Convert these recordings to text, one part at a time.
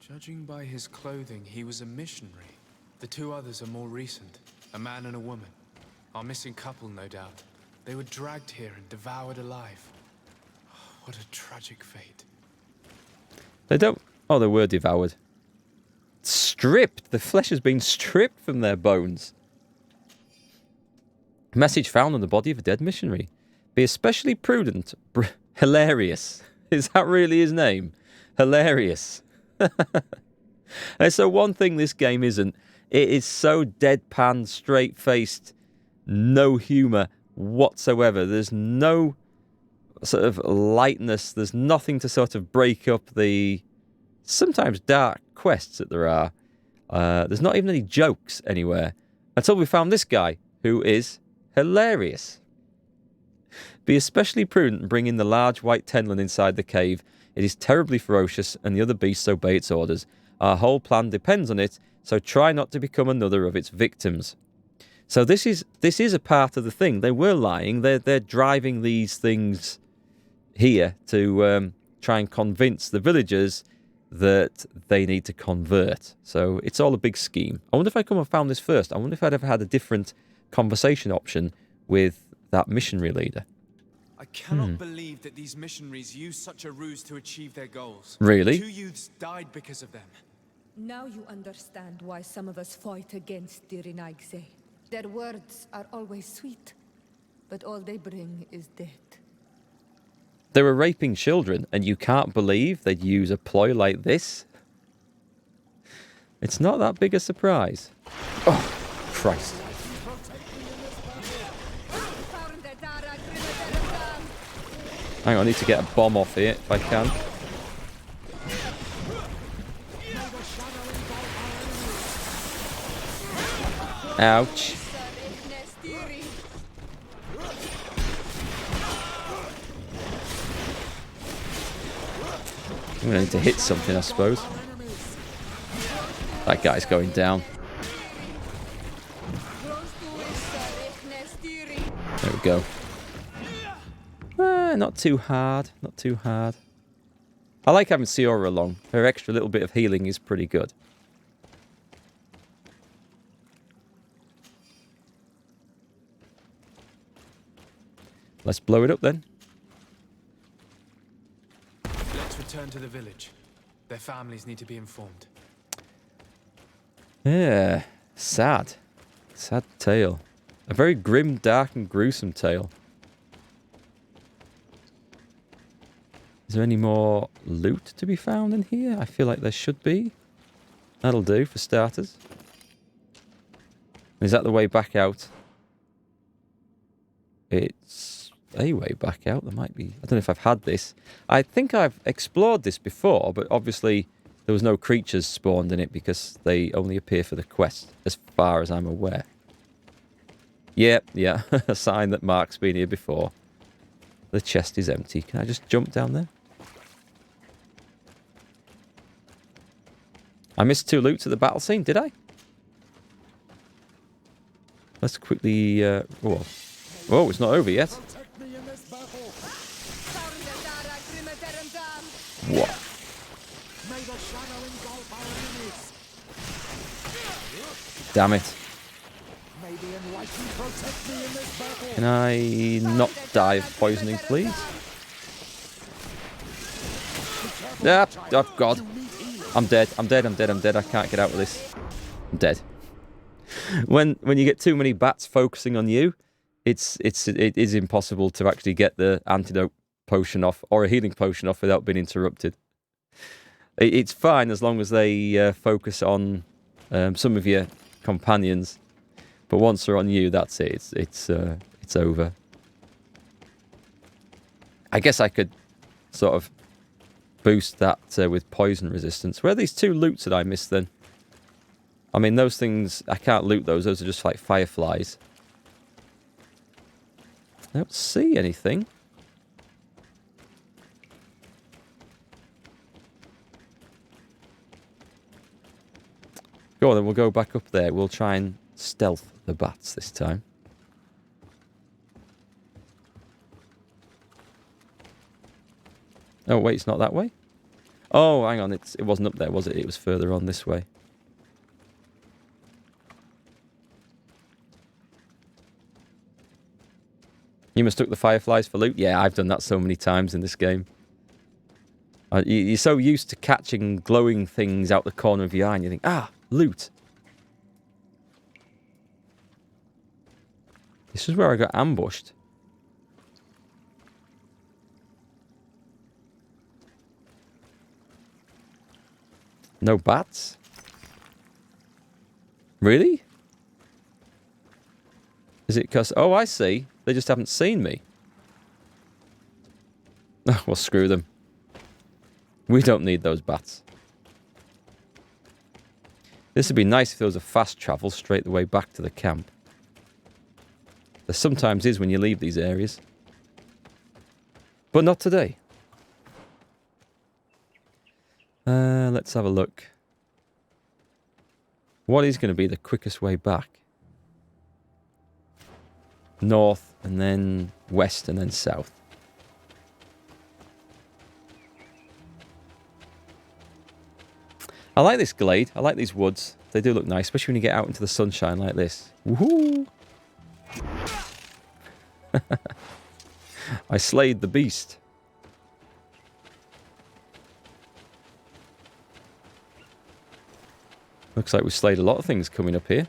Judging by his clothing, he was a missionary. The two others are more recent, a man and a woman. Our missing couple, no doubt. They were dragged here and devoured alive. What a tragic fate. They don't... Oh, they were devoured. Stripped. The flesh has been stripped from their bones. Message found on the body of a dead missionary. Be especially prudent. Hilarious. Is that really his name? Hilarious. And so one thing this game isn't, it is so deadpan, straight-faced, no humour whatsoever. There's no sort of lightness. There's nothing to sort of break up the sometimes dark quests that there are. There's not even any jokes anywhere. Until we found this guy, who is hilarious. Be especially prudent in bringing the large white tenlin inside the cave. It is terribly ferocious, and the other beasts obey its orders. Our whole plan depends on it, so try not to become another of its victims. So this is a part of the thing. They were lying. They're driving these things here to try and convince the villagers that they need to convert. So it's all a big scheme. I wonder if I come and found this first. I wonder if I'd ever had a different conversation option with that missionary leader. I cannot believe that these missionaries used such a ruse to achieve their goals. Really? 2 youths died because of them. Now you understand why some of us fight against the Renaigse. Their words are always sweet, but all they bring is death. They were raping children, and you can't believe they'd use a ploy like this? It's not that big a surprise. Oh, Christ. Hang on, I need to get a bomb off here if I can. Ouch. I'm going to need to hit something, I suppose. That guy's going down. There we go. Not too hard. Not too hard. I like having Siora along. Her extra little bit of healing is pretty good. Let's blow it up then. Let's return to the village. Their families need to be informed. Yeah. Sad. Sad tale. A very grim, dark and gruesome tale. Is there any more loot to be found in here? I feel like there should be. That'll do for starters. Is that the way back out? It's a way back out. There might be... I don't know if I've had this. I think I've explored this before, but obviously there was no creatures spawned in it because they only appear for the quest, as far as I'm aware. Yep, yeah. A sign that Mark's been here before. The chest is empty. Can I just jump down there? I missed 2 loots at the battle scene, did I? Let's quickly... whoa. Whoa, it's not over yet. What? Damn it. Can I not die of poisoning, please? Ah, oh, God. I'm dead. I'm dead. I'm dead. I'm dead. I can't get out of this. I'm dead. When you get too many bats focusing on you, it is impossible to actually get the antidote potion off or a healing potion off without being interrupted. It's fine as long as they focus on some of your companions, but once they're on you, that's it. It's over. I guess I could sort of boost that with poison resistance. Where are these 2 loots that I missed then? I mean, those things, I can't loot those. Those are just like fireflies. I don't see anything. Go on then, we'll go back up there. We'll try and stealth the bats this time. Oh, wait, it's not that way? Oh, hang on. It wasn't up there, was it? It was further on this way. You mistook the fireflies for loot? Yeah, I've done that so many times in this game. You're so used to catching glowing things out the corner of your eye and you think, ah, loot. This is where I got ambushed. No bats? Really? Is it because... Oh, I see. They just haven't seen me. Oh, well, screw them. We don't need those bats. This would be nice if there was a fast travel straight the way back to the camp. There sometimes is when you leave these areas. But not today. Let's have a look. What is going to be the quickest way back? North, and then west, and then south. I like this glade. I like these woods. They do look nice, especially when you get out into the sunshine like this. Woohoo! I slayed the beast. Looks like we've slayed a lot of things coming up here.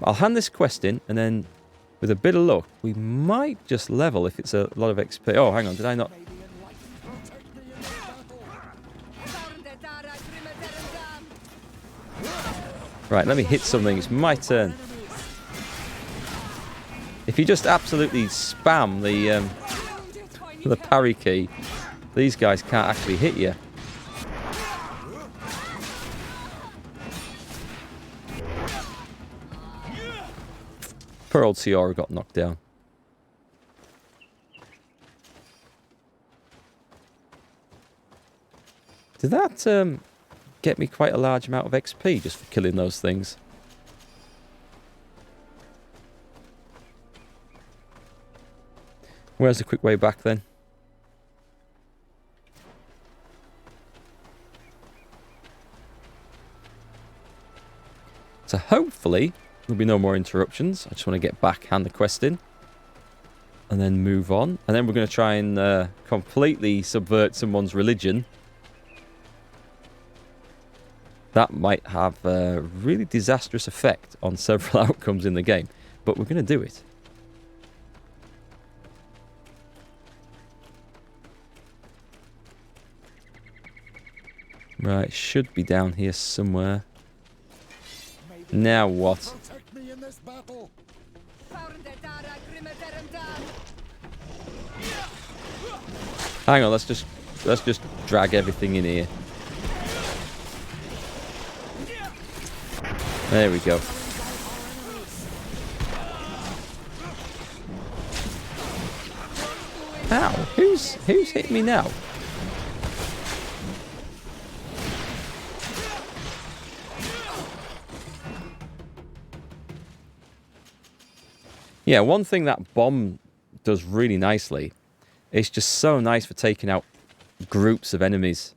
I'll hand this quest in, and then with a bit of luck, we might just level if it's a lot of XP. Oh, hang on, did I not? Right, let me hit something. It's my turn. If you just absolutely spam the parry key, these guys can't actually hit you. Poor old Ciara got knocked down. Did that get me quite a large amount of XP just for killing those things? Where's the quick way back then? So hopefully there'll be no more interruptions. I just want to get back, hand the quest in, and then move on. And then we're going to try and completely subvert someone's religion. That might have a really disastrous effect on several outcomes in the game. But we're going to do it. Right, should be down here somewhere. Now what? Hang on, let's just drag everything in here. There we go. Ow! Who's hit me now? Yeah, one thing that bomb does really nicely, it's just so nice for taking out groups of enemies.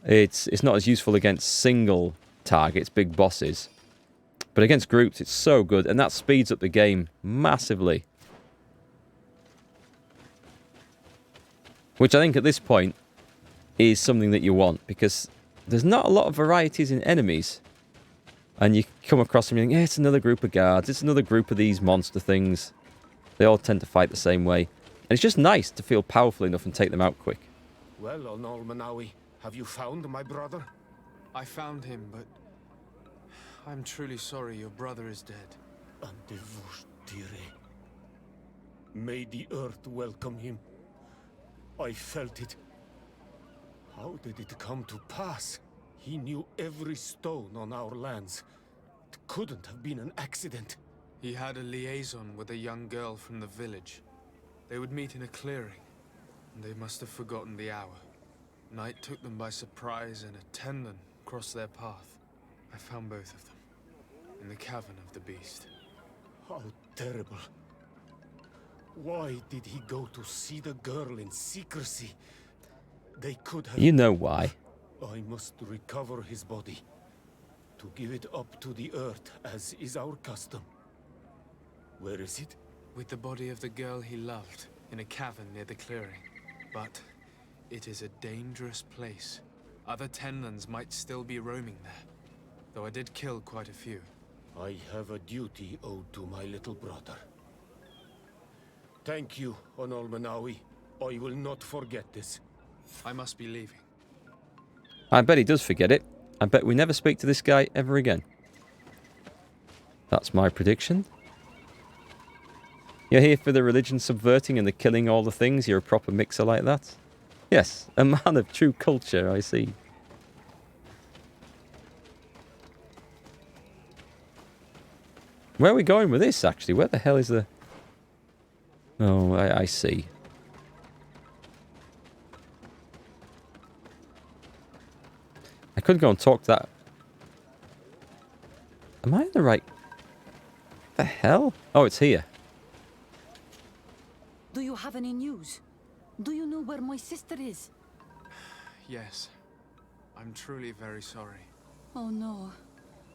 It's not as useful against single targets, big bosses, but against groups it's so good, and that speeds up the game massively. Which I think at this point is something that you want, because there's not a lot of varieties in enemies. And you come across them and you think, yeah, it's another group of guards, it's another group of these monster things. They all tend to fight the same way. And it's just nice to feel powerful enough and take them out quick. Well, Onol Manawi, have you found my brother? I found him, but I'm truly sorry your brother is dead. Andevush Tire. May the earth welcome him. I felt it. How did it come to pass? He knew every stone on our lands. It couldn't have been an accident. He had a liaison with a young girl from the village. They would meet in a clearing, and they must have forgotten the hour. Night took them by surprise, and a Tenlin crossed their path. I found both of them, in the cavern of the beast. How terrible. Why did he go to see the girl in secrecy? They could have... You know why. I must recover his body. To give it up to the earth, as is our custom. Where is it? With the body of the girl he loved, in a cavern near the clearing. But it is a dangerous place. Other Tenlands might still be roaming there, though I did kill quite a few. I have a duty owed to my little brother. Thank you, Onol Manawi. I will not forget this. I must be leaving. I bet he does forget it. I bet we never speak to this guy ever again. That's my prediction. You're here for the religion subverting and the killing all the things? You're a proper mixer like that? Yes, a man of true culture, I see. Where are we going with this, actually? Where the hell is the... Oh, I see. I could go and talk to that. Am I in the right... What the hell? Oh, it's here. Do you have any news? Do you know where my sister is? Yes. I'm truly very sorry. Oh no.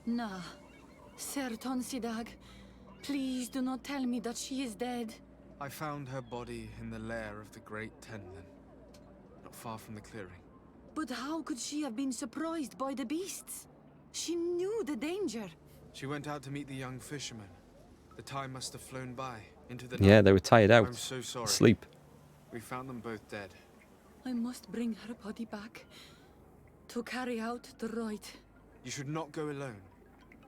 Nah. Ser Tonsidag, please do not tell me that she is dead. I found her body in the lair of the Great Tenlan, not far from the clearing. But how could she have been surprised by the beasts? She knew the danger. She went out to meet the young fisherman. The time must have flown by, into the night. Yeah, they were tired out. I'm so sorry. Asleep. We found them both dead. I must bring her body back to carry out the rite. You should not go alone.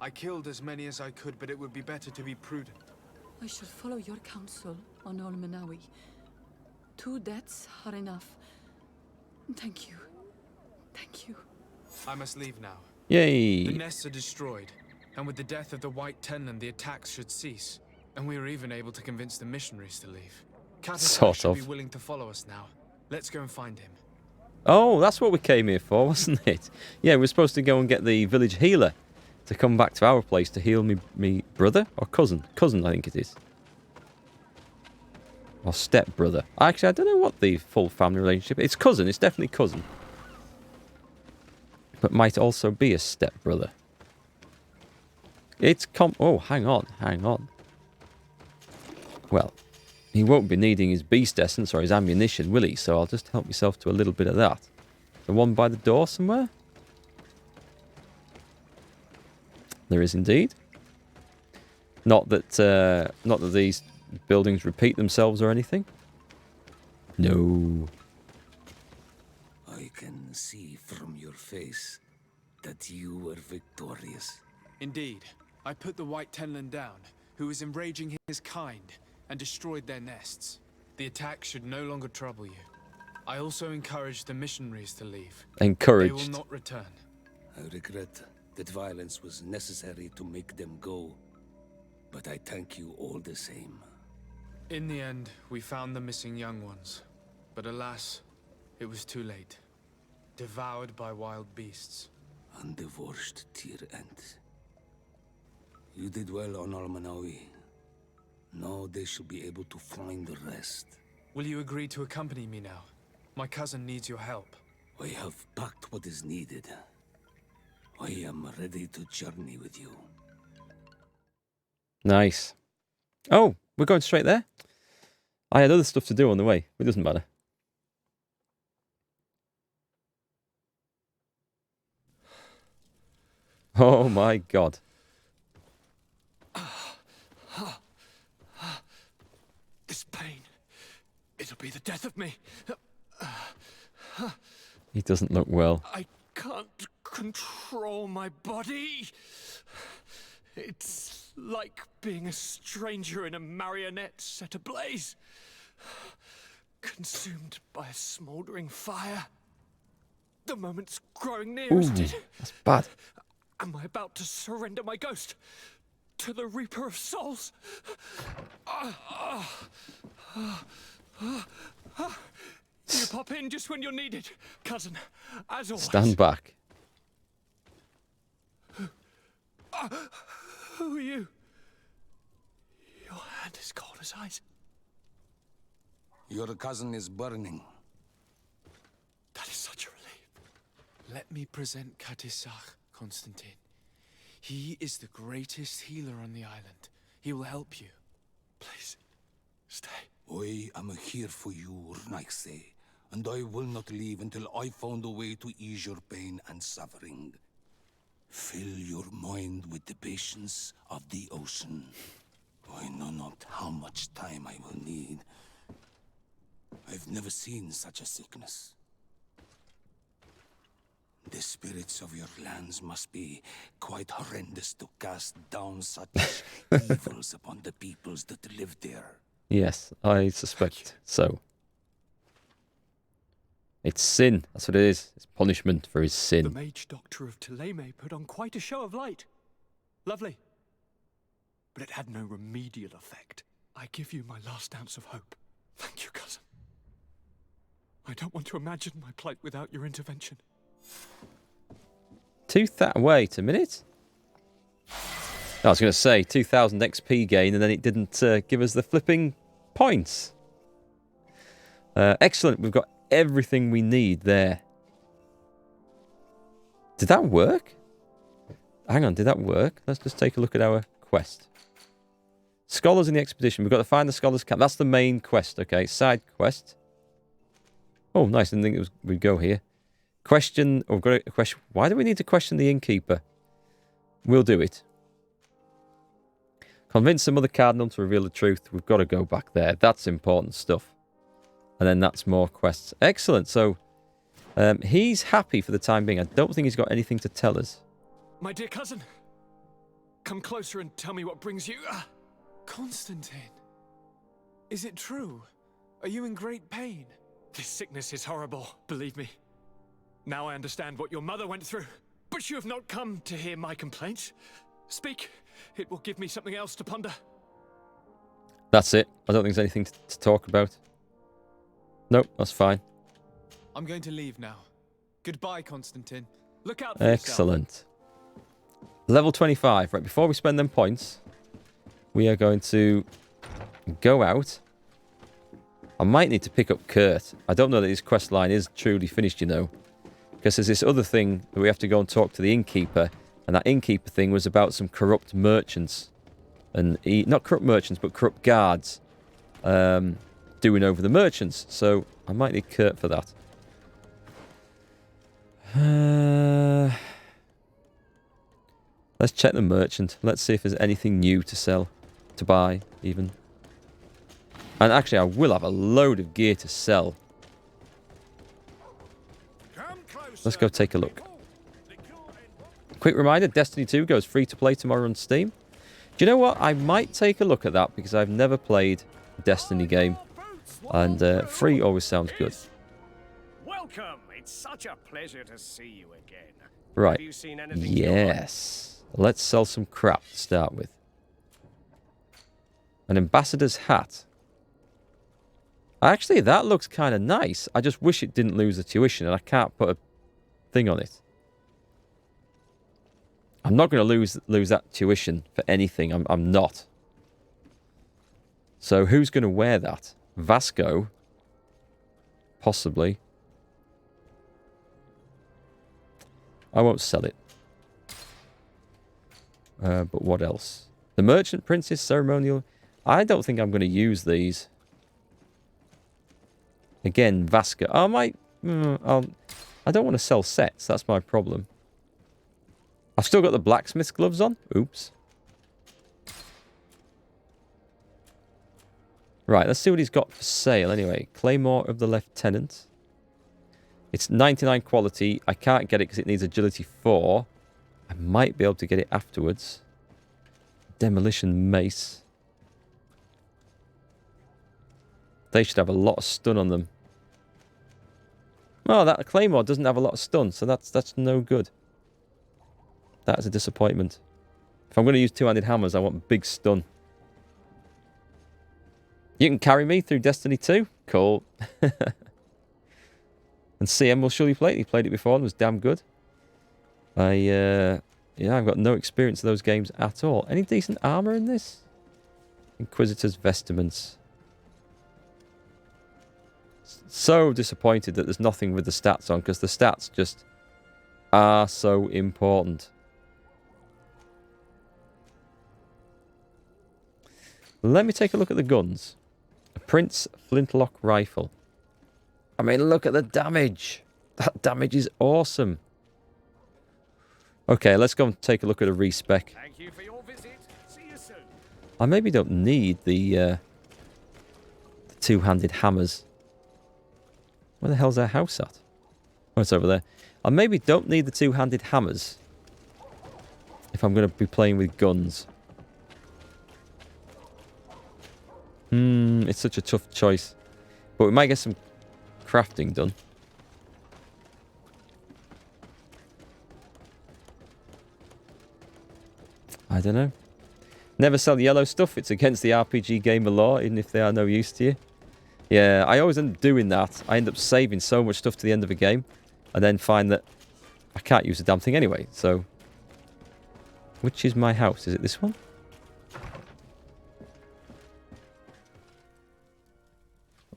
I killed as many as I could, but it would be better to be prudent. I shall follow your counsel, Onol Manawi. 2 deaths are enough. Thank you. Thank you. I must leave now. Yay! The nests are destroyed, and with the death of the White Tenlan, the attacks should cease. And we were even able to convince the missionaries to leave. Katakar Sort should of. be willing to follow us now. Let's go and find him. Oh, that's what we came here for, wasn't it? Yeah, we're supposed to go and get the village healer to come back to our place to heal me brother or cousin. Cousin, I think it is. Or step brother. Actually, I don't know what the full family relationship is. It's cousin. It's definitely cousin. But might also be a step brother. It's oh, hang on. Well, he won't be needing his beast essence or his ammunition, will he? So I'll just help myself to a little bit of that. The one by the door somewhere? There is indeed. Not that these buildings repeat themselves or anything. No. I can see from your face that you were victorious. Indeed. I put the White Tenlan down, who was enraging his kind, and destroyed their nests. The attack should no longer trouble you. I also encouraged the missionaries to leave. Encouraged. They will not return. I regret that violence was necessary to make them go, but I thank you all the same. In the end, we found the missing young ones. But alas, it was too late. Devoured by wild beasts. And the worst tier end. You did well on Almanawi. Now they should be able to find the rest. Will you agree to accompany me now? My cousin needs your help. I have packed what is needed. I am ready to journey with you. Nice. Oh, we're going straight there? I had other stuff to do on the way. It doesn't matter. Oh my god. This pain, it'll be the death of me. He doesn't look well. I can't control my body. It's like being a stranger in a marionette set ablaze. Consumed by a smoldering fire. The moment's growing near, Ooh, isn't it? that's bad. Am I about to surrender my ghost to the Reaper of Souls? You pop in just when you're needed, cousin, as always. Stand back. Who are you? Your hand is cold as ice. Your cousin is burning. That is such a relief. Let me present Katisach, Constantine. He is the greatest healer on the island. He will help you. Please, stay. I am here for you, Rnaigse, and I will not leave until I found a way to ease your pain and suffering. Fill your mind with the patience of the ocean. I know not how much time I will need. I've never seen such a sickness. The spirits of your lands must be quite horrendous to cast down such evils upon the peoples that live there. Yes, I suspect so. It's sin. That's what it is. It's punishment for his The sin. mage doctor of Teleme put on quite a show of light. Lovely. But it had no remedial effect. I give you my last ounce of hope. Thank you, cousin. I don't want to imagine my plight without your intervention. Wait a minute. I was going to say 2,000 XP gain, and then it didn't give us the flipping points. Excellent. We've got everything we need there. Did that work? Hang on, did that work? Let's just take a look at our quest. Scholars in the expedition. We've got to find the scholars camp. That's the main quest, okay? Side quest. Oh, nice. I didn't think we'd go here. Question. Oh, we've got a question. Why do we need to question the innkeeper? We'll do it. Convince the Mother Cardinal to reveal the truth. We've got to go back there. That's important stuff. And then that's more quests. Excellent. So, he's happy for the time being. I don't think he's got anything to tell us. My dear cousin, come closer and tell me what brings you. Constantine, is it true? Are you in great pain? This sickness is horrible, believe me. Now I understand what your mother went through. But you have not come to hear my complaints. Speak. It will give me something else to ponder. That's it. I don't think there's anything to talk about. Nope, that's fine. I'm going to leave now. Goodbye, Constantine. Look out for yourself. Excellent. Level 25. Right, before we spend them points, we are going to go out. I might need to pick up Kurt. I don't know that his quest line is truly finished, you know. Because there's this other thing that we have to go and talk to the innkeeper. And that innkeeper thing was about some corrupt merchants. And not corrupt merchants, but corrupt guards. Doing over the merchants. So I might need Kurt for that. Let's check the merchant. Let's see if there's anything new to sell. To buy, even. And actually, I will have a load of gear to sell. Let's go take a look. Quick reminder, Destiny 2 goes free to play tomorrow on Steam. Do you know what? I might take a look at that because I've never played a Destiny game. And free always sounds good. Welcome. It's such a pleasure to see you again. Right. Have you seen anything Yes. Let's sell some crap to start with. An ambassador's hat. Actually, that looks kind of nice. I just wish it didn't lose the tuition, and I can't put a thing on it. I'm not going to lose that tuition for anything. I'm not. So who's going to wear that? Vasco? Possibly. I won't sell it. But what else? The Merchant Princess Ceremonial. I don't think I'm going to use these. Again, Vasco. I might... I don't want to sell sets. That's my problem. I've still got the blacksmith's gloves on. Oops. Right, let's see what he's got for sale anyway. Claymore of the Lieutenant. It's 99 quality. I can't get it because it needs agility 4. I might be able to get it afterwards. Demolition Mace. They should have a lot of stun on them. Oh, that Claymore doesn't have a lot of stun, so that's no good. That is a disappointment. If I'm going to use two-handed hammers, I want big stun. You can carry me through Destiny 2? Cool. And CM will surely play it. He played it before and was damn good. Yeah, I've got no experience of those games at all. Any decent armor in this? Inquisitor's vestments. So disappointed that there's nothing with the stats on, because the stats just are so important. Let me take a look at the guns. A Prince Flintlock rifle. I mean, look at the damage. That damage is awesome. Okay, let's go and take a look at a respec. Thank you for your visit. See you soon. I maybe don't need the two-handed hammers. Where the hell's our house at? Oh, it's over there. I maybe don't need the two-handed hammers if I'm going to be playing with guns. It's such a tough choice. But we might get some crafting done. I don't know. Never sell yellow stuff. It's against the RPG gamer law, even if they are no use to you. Yeah, I always end up doing that. I end up saving so much stuff to the end of a game, and then find that I can't use the damn thing anyway. So, which is my house? Is it this one?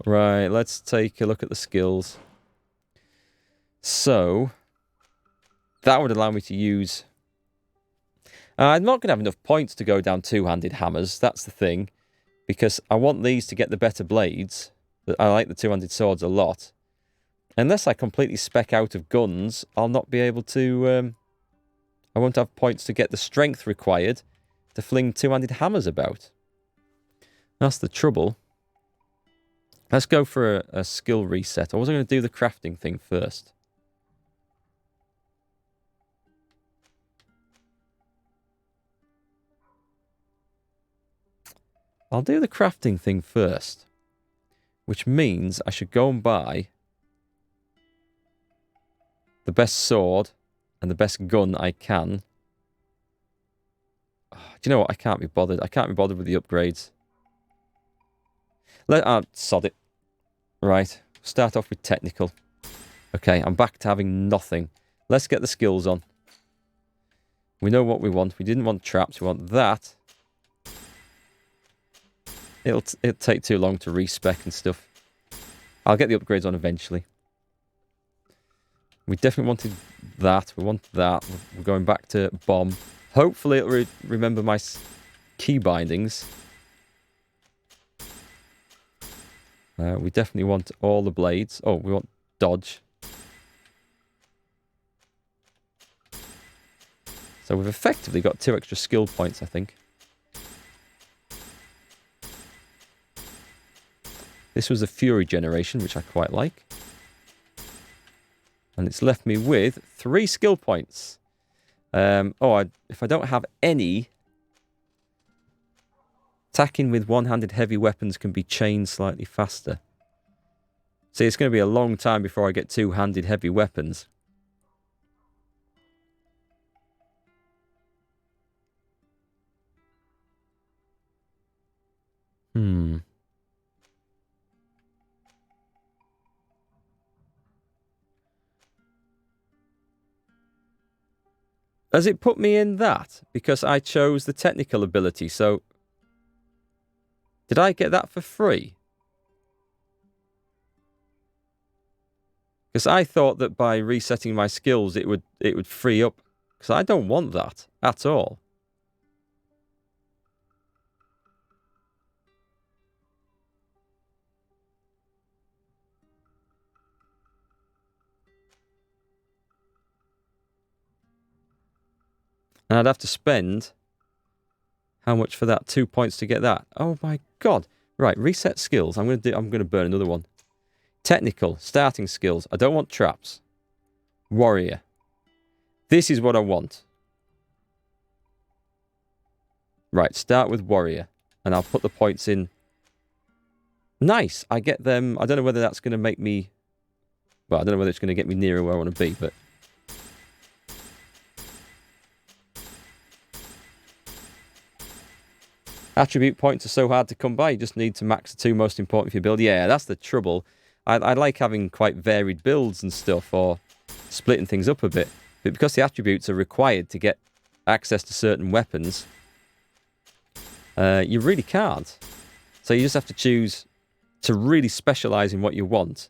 Right, let's take a look at the skills. So, that would allow me to use... I'm not going to have enough points to go down two-handed hammers, that's the thing. Because I want these to get the better blades. I like the two-handed swords a lot. Unless I completely spec out of guns, I'll not be able to... I won't have points to get the strength required to fling two-handed hammers about. That's the trouble. Let's go for a skill reset. I was going to do the crafting thing first. I'll do the crafting thing first. Which means I should go and buy the best sword and the best gun I can. Oh, do you know what? I can't be bothered. I can't be bothered with the upgrades. Sod it. Right. Start off with technical. Okay, I'm back to having nothing. Let's get the skills on. We know what we want. We didn't want traps. We want that. It'll take too long to respec and stuff. I'll get the upgrades on eventually. We definitely wanted that. We want that. We're going back to bomb. Hopefully it'll remember my key bindings. We definitely want all the blades. Oh, we want dodge. So we've effectively got 2 extra skill points, I think. This was a Fury generation, which I quite like. And it's left me with 3 skill points. If I don't have any... Attacking with one-handed heavy weapons can be chained slightly faster. See, it's going to be a long time before I get two-handed heavy weapons. Has it put me in that? Because I chose the technical ability, so... Did I get that for free? Because I thought that by resetting my skills it would free up. Because I don't want that at all. And I'd have to spend... How much for that? 2 points to get that. Oh my god. Right, reset skills. I'm gonna burn another one. Technical, starting skills. I don't want traps. Warrior. This is what I want. Right, start with warrior. And I'll put the points in. Nice. I get them. I don't know whether that's going to make me... Well, I don't know whether it's going to get me nearer where I want to be, but... Attribute points are so hard to come by. You just need to max the 2 most important for your build. Yeah, that's the trouble. I like having quite varied builds and stuff, or splitting things up a bit. But because the attributes are required to get access to certain weapons, you really can't. So you just have to choose to really specialize in what you want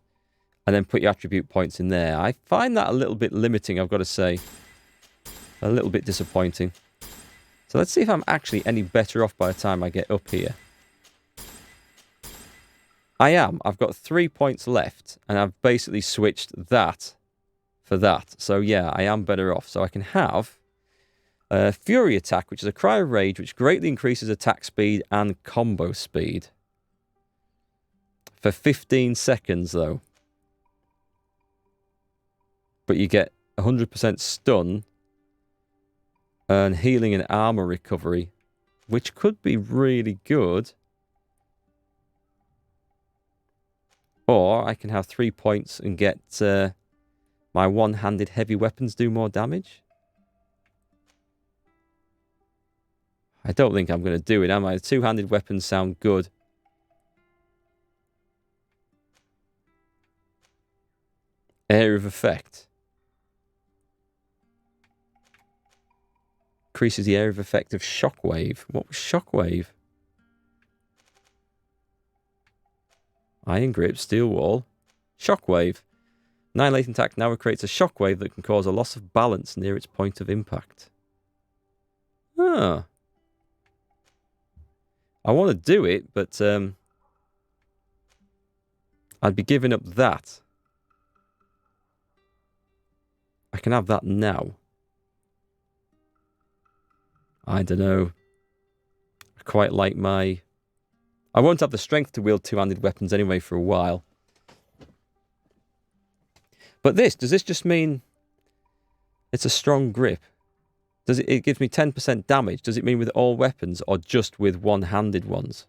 and then put your attribute points in there. I find that a little bit limiting, I've got to say. A little bit disappointing. So let's see if I'm actually any better off by the time I get up here. I am. I've got 3 points left, and I've basically switched that for that. So yeah, I am better off. So I can have Fury Attack, which is a Cry of Rage, which greatly increases attack speed and combo speed. For 15 seconds, though. But you get 100% stun and healing and armor recovery, which could be really good. Or I can have 3 points and get my one-handed heavy weapons do more damage. I don't think I'm going to do it, am I? Two-handed weapons sound good. Area of effect. Increases the area of effect of Shockwave. What was Shockwave? Iron Grip, Steel Wall. Shockwave. Annihilating attack now creates a shockwave that can cause a loss of balance near its point of impact. Ah. I want to do it, but I'd be giving up that. I can have that now. I don't know. I quite like my... I won't have the strength to wield two-handed weapons anyway for a while. But does this just mean it's a strong grip? Does it gives me 10% damage? Does it mean with all weapons or just with one-handed ones?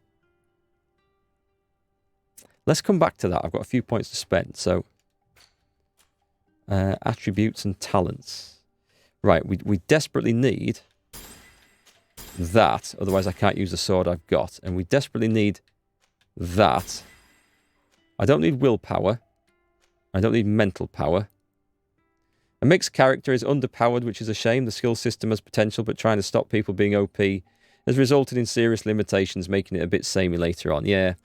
Let's come back to that. I've got a few points to spend. So, attributes and talents. Right, we desperately need that. Otherwise, I can't use the sword I've got. And we desperately need that. I don't need willpower. I don't need mental power. A mixed character is underpowered, which is a shame. The skill system has potential, but trying to stop people being OP has resulted in serious limitations, making it a bit samey later on. Yeah.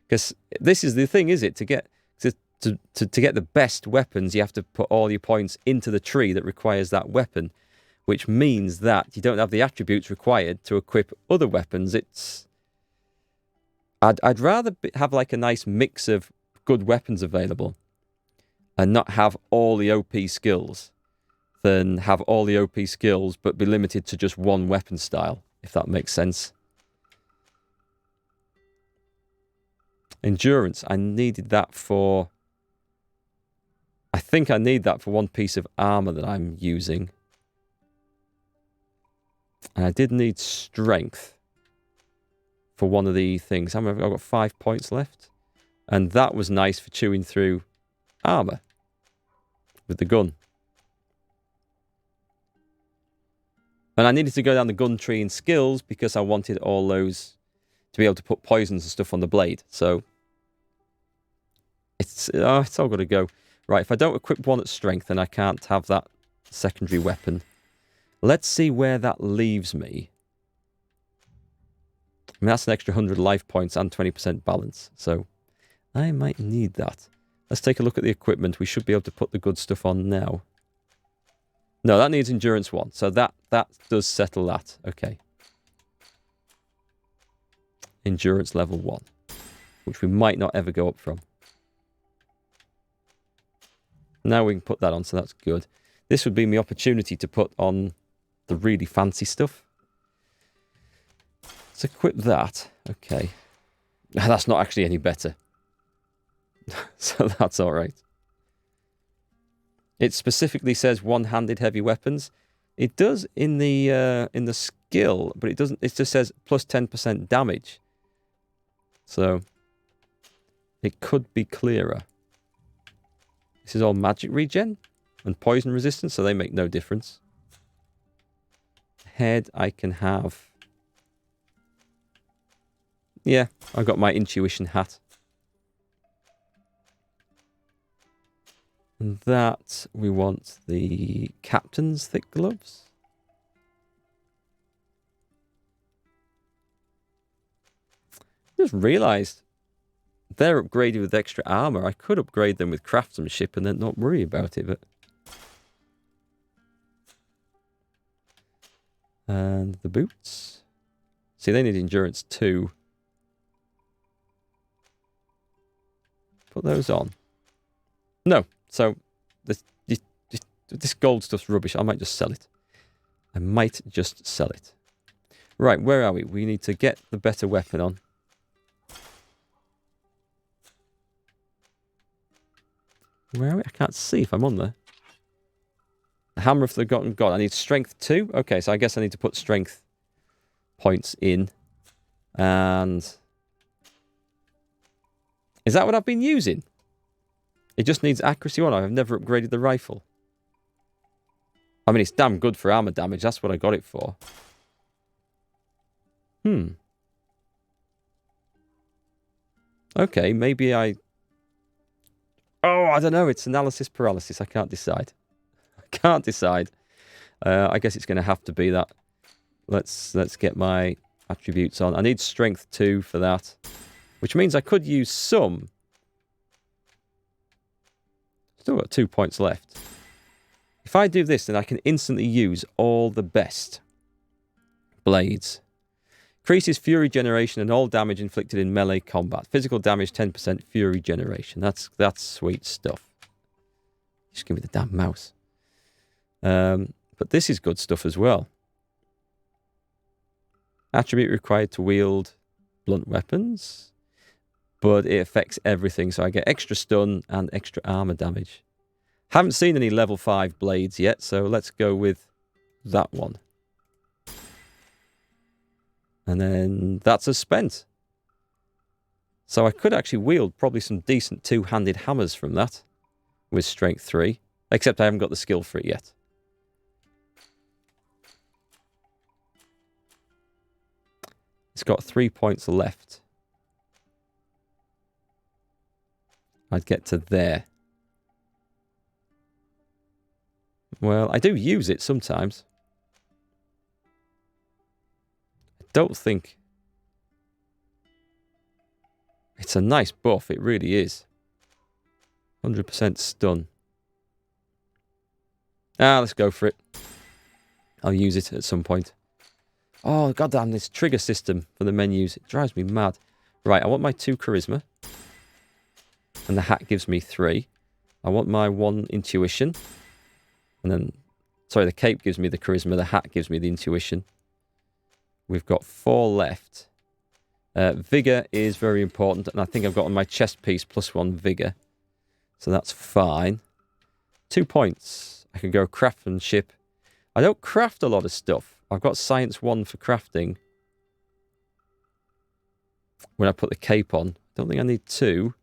Because this is the thing, is it? To get the best weapons, you have to put all your points into the tree that requires that weapon, which means that you don't have the attributes required to equip other weapons. I'd rather have like a nice mix of good weapons available and not have all the OP skills than have all the OP skills but be limited to just one weapon style, if that makes sense. Endurance, I needed that for... I think I need that for one piece of armor that I'm using. And I did need strength for one of the things. I've got 5 points left. And that was nice for chewing through armor with the gun. And I needed to go down the gun tree in skills because I wanted all those to be able to put poisons and stuff on the blade. So it's all got to go. Right, if I don't equip one at strength, then I can't have that secondary weapon. Let's see where that leaves me. I mean, that's an extra 100 life points and 20% balance. So I might need that. Let's take a look at the equipment. We should be able to put the good stuff on now. No, that needs endurance 1. So that does settle that. Okay. Endurance level 1. Which we might not ever go up from. Now we can put that on, so that's good. This would be my opportunity to put on the really fancy stuff. Let's equip that. Okay. That's not actually any better. So that's all right. It specifically says one-handed heavy weapons. It does in the skill, but it doesn't. It just says plus 10% damage. So it could be clearer. This is all magic regen and poison resistance, so they make no difference. Head, I can have... Yeah, I've got my intuition hat. And that, we want the captain's thick gloves. Just realised they're upgraded with extra armor. I could upgrade them with craftsmanship and then not worry about it, but... And the boots. See, they need endurance too. Put those on. No, so this gold stuff's rubbish. I might just sell it. I might just sell it. Right, where are we? We need to get the better weapon on. Where are we? I can't see if I'm on there. The Hammer of the Forgotten God. I need strength 2. Okay, so I guess I need to put strength points in. And... is that what I've been using? It just needs accuracy 1. I've never upgraded the rifle. I mean, it's damn good for armor damage. That's what I got it for. Okay, maybe I... oh, I don't know. It's analysis paralysis. I can't decide. I can't decide. I guess it's going to have to be that. Let's get my attributes on. I need strength 2 for that. Which means I could use some. Still got 2 points left. If I do this, then I can instantly use all the best blades. Increases fury generation and all damage inflicted in melee combat. Physical damage 10%, fury generation. That's sweet stuff. Just give me the damn mouse. But this is good stuff as well. Attribute required to wield blunt weapons. But it affects everything, so I get extra stun and extra armor damage. Haven't seen any level 5 blades yet, so let's go with that one. And then that's us spent. So I could actually wield probably some decent 2-handed hammers from that with strength 3, except I haven't got the skill for it yet. It's got 3 points left. I'd get to there. Well, I do use it sometimes. I don't think... it's a nice buff, it really is. 100% stun. Let's go for it. I'll use it at some point. Oh, goddamn, this trigger system for the menus. It drives me mad. Right, I want my 2 charisma. And the hat gives me 3. I want my 1 intuition. And then, sorry, the cape gives me the charisma. The hat gives me the intuition. We've got 4 left. Vigor is very important. And I think I've got on my chest piece +1 vigor. So that's fine. 2 points. I can go craftsmanship. I don't craft a lot of stuff. I've got science 1 for crafting. When I put the cape on. I don't think I need 2.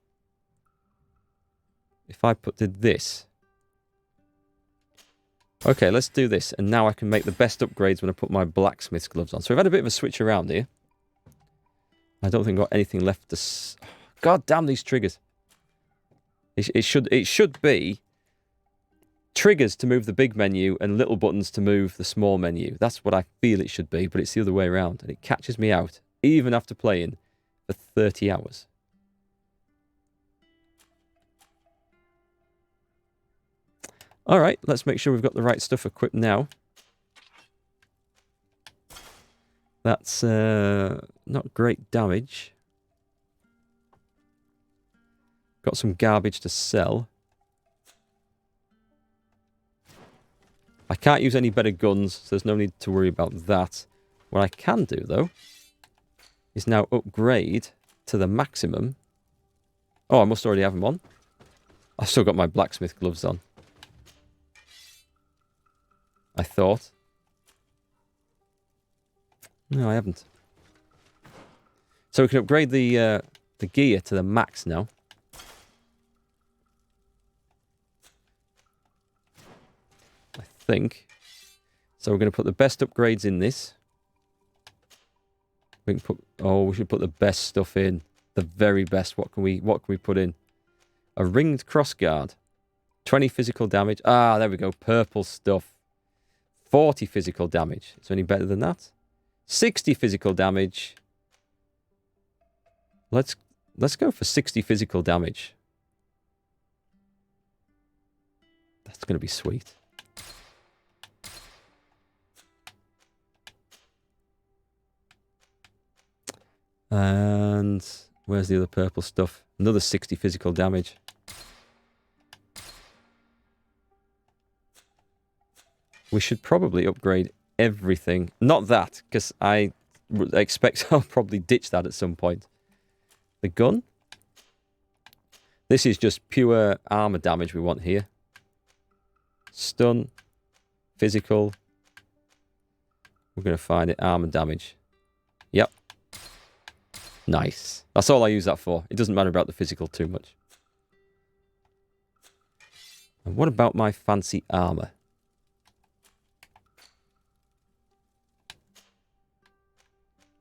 If I did this. Okay, let's do this. And now I can make the best upgrades when I put my blacksmith's gloves on. So we've had a bit of a switch around here. I don't think I've got anything left to... God damn these triggers. It should be triggers to move the big menu and little buttons to move the small menu. That's what I feel it should be, but it's the other way around. And it catches me out, even after playing for 30 hours. All right, let's make sure we've got the right stuff equipped now. That's not great damage. Got some garbage to sell. I can't use any better guns, so there's no need to worry about that. What I can do, though, is now upgrade to the maximum. Oh, I must already have them on. I've still got my blacksmith gloves on. I thought. No, I haven't. So we can upgrade the gear to the max now. I think. So we're going to put the best upgrades in this. We can put. Oh, we should put the best stuff in. The very best. What can we put in? A ringed crossguard. 20 physical damage. Ah, there we go. Purple stuff. 40 physical damage. Is there any better than that? 60 physical damage. Let's let's go for 60 physical damage. That's going to be sweet. And where's the other purple stuff? Another 60 physical damage. We should probably upgrade everything. Not that, because I expect I'll probably ditch that at some point. The gun. This is just pure armor damage we want here. Stun. Physical. We're going to find it. Armor damage. Yep. Nice. That's all I use that for. It doesn't matter about the physical too much. And what about my fancy armor?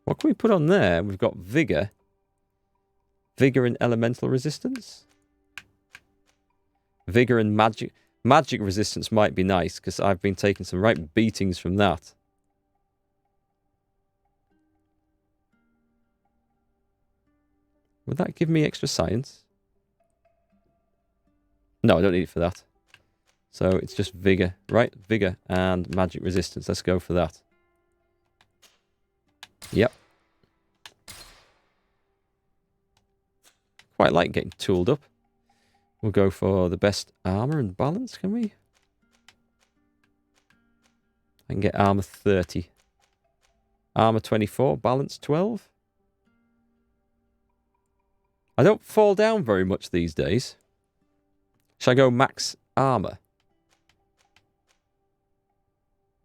What can we put on there? We've got Vigor. Vigor and Elemental Resistance. Vigor and Magic. Magic Resistance might be nice, because I've been taking some right beatings from that. Would that give me extra science? No, I don't need it for that. So it's just Vigor, right? Vigor and Magic Resistance. Let's go for that. Yep. Quite like getting tooled up. We'll go for the best armor and balance, can we? I can get armor 30. Armor 24, balance 12. I don't fall down very much these days. Shall I go max armor?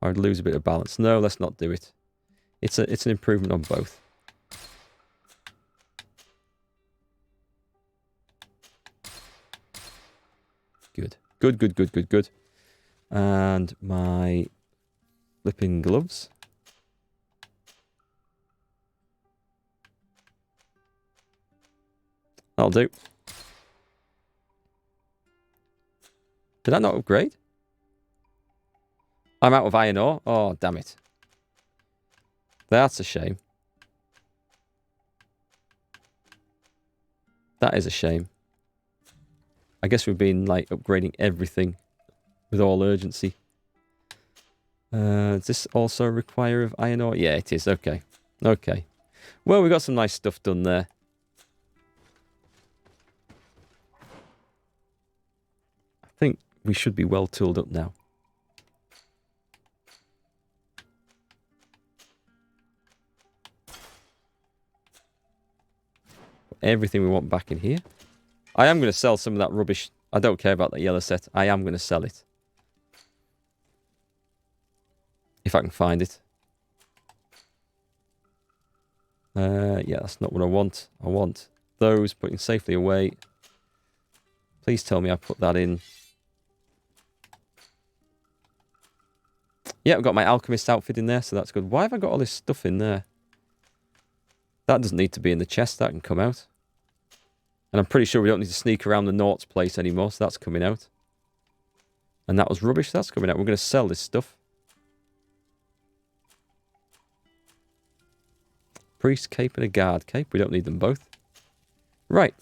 I'd lose a bit of balance. No, let's not do it. It's an improvement on both. Good. Good, good, good, good, good. And my flipping gloves. That'll do. Did I not upgrade? I'm out of iron ore. Oh, damn it. That's a shame. That is a shame. I guess we've been, like, upgrading everything with all urgency. Does this also require of iron ore? Yeah, it is. Okay. Okay. Well, we got some nice stuff done there. I think we should be well tooled up now. Everything we want back in here. I am going to sell some of that rubbish. I don't care about that yellow set. I am going to sell it. If I can find it. Yeah, that's not what I want. I want those putting safely away. Please tell me I put that in. Yeah, I've got my alchemist outfit in there, so that's good. Why have I got all this stuff in there? That doesn't need to be in the chest. That can come out. And I'm pretty sure we don't need to sneak around the Naught's place anymore, so that's coming out. And that was rubbish. That's coming out. We're going to sell this stuff. Priest cape and a guard cape. We don't need them both. Right.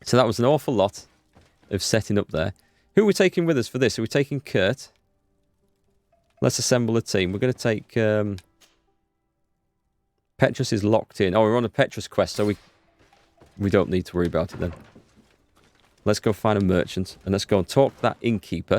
So that was an awful lot of setting up there. Who are we taking with us for this? Are we taking Kurt? Let's assemble a team. We're going to take... Petrus is locked in. Oh, we're on a Petrus quest, so we don't need to worry about it then. Let's go find a merchant, and let's go and talk to that innkeeper.